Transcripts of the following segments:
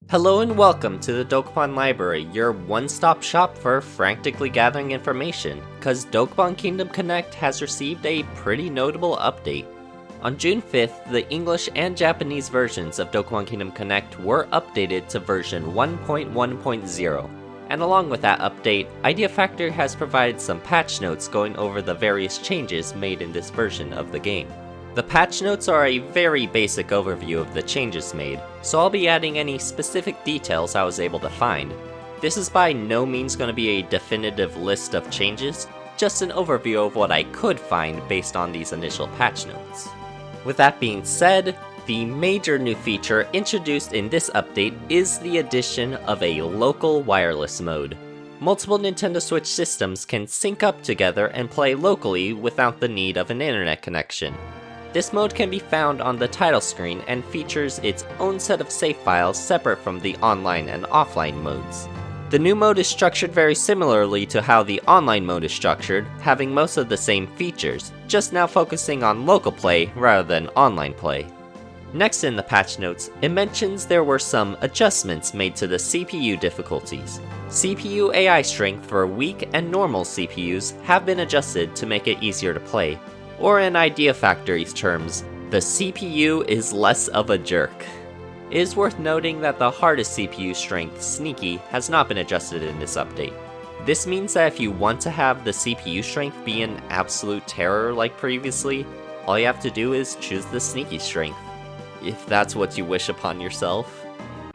Hello and welcome to the Dokapon Library, your one-stop shop for frantically gathering information, cause Dokapon Kingdom Connect has received a pretty notable update. On June 5th, the English and Japanese versions of Dokapon Kingdom Connect were updated to version 1.1.0, and along with that update, Idea Factor has provided some patch notes going over the various changes made in this version of the game. The patch notes are a very basic overview of the changes made, so I'll be adding any specific details I was able to find. This is by no means going to be a definitive list of changes, just an overview of what I could find based on these initial patch notes. With that being said, the major new feature introduced in this update is the addition of a local wireless mode. Multiple Nintendo Switch systems can sync up together and play locally without the need of an internet connection. This mode can be found on the title screen and features its own set of save files separate from the online and offline modes. The new mode is structured very similarly to how the online mode is structured, having most of the same features, just now focusing on local play rather than online play. Next in the patch notes, it mentions there were some adjustments made to the CPU difficulties. CPU AI strength for weak and normal CPUs have been adjusted to make it easier to play. Or in Idea Factory's terms, the CPU is less of a jerk. It is worth noting that the hardest CPU strength, Sneaky, has not been adjusted in this update. This means that if you want to have the CPU strength be an absolute terror like previously, all you have to do is choose the Sneaky strength, if that's what you wish upon yourself.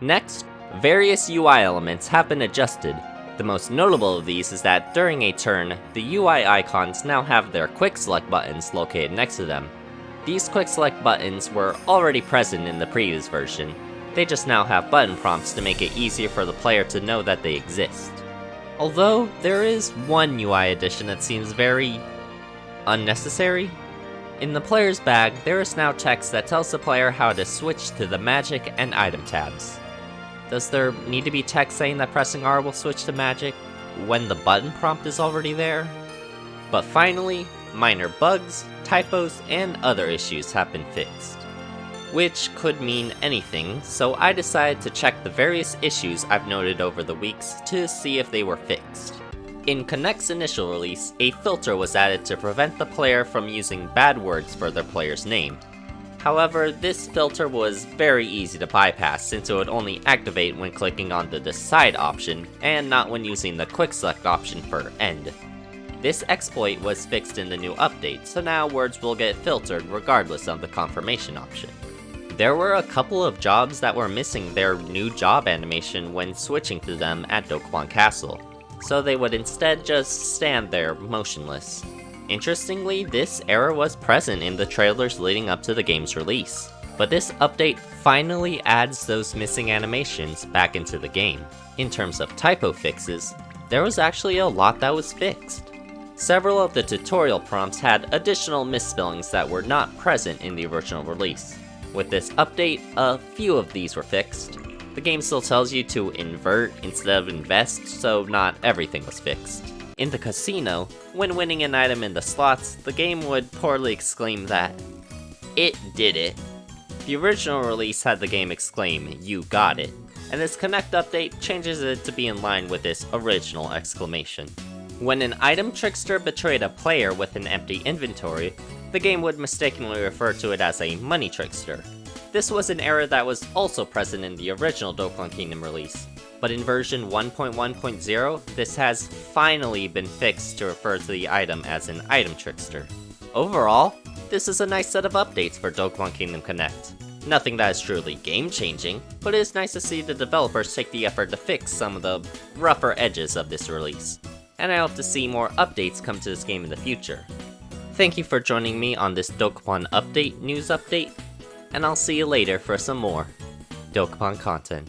Next, various UI elements have been adjusted. The most notable of these is that during a turn, the UI icons now have their quick select buttons located next to them. These quick select buttons were already present in the previous version, they just now have button prompts to make it easier for the player to know that they exist. Although, there is one UI addition that seems very unnecessary. In the player's bag, there is now text that tells the player how to switch to the magic and item tabs. Does there need to be text saying that pressing R will switch to magic when the button prompt is already there? But finally, minor bugs, typos, and other issues have been fixed. Which could mean anything, so I decided to check the various issues I've noted over the weeks to see if they were fixed. In Connect's initial release, a filter was added to prevent the player from using bad words for their player's name. However, this filter was very easy to bypass since it would only activate when clicking on the Decide option and not when using the Quick Select option for End. This exploit was fixed in the new update, so now words will get filtered regardless of the confirmation option. There were a couple of jobs that were missing their new job animation when switching to them at Dokapon Castle, so they would instead just stand there motionless. Interestingly, this error was present in the trailers leading up to the game's release, but this update finally adds those missing animations back into the game. In terms of typo fixes, there was actually a lot that was fixed. Several of the tutorial prompts had additional misspellings that were not present in the original release. With this update, a few of these were fixed. The game still tells you to invert instead of invest, so not everything was fixed. In the casino, when winning an item in the slots, the game would poorly exclaim that, "It did it." The original release had the game exclaim, "You got it," and this Connect update changes it to be in line with this original exclamation. When an item trickster betrayed a player with an empty inventory, the game would mistakenly refer to it as a money trickster. This was an error that was also present in the original Dokapon Kingdom release. But in version 1.1.0, this has finally been fixed to refer to the item as an item trickster. Overall, this is a nice set of updates for Dokapon Kingdom Connect. Nothing that is truly game-changing, but it is nice to see the developers take the effort to fix some of the rougher edges of this release. And I hope to see more updates come to this game in the future. Thank you for joining me on this Dokapon news update, and I'll see you later for some more Dokapon content.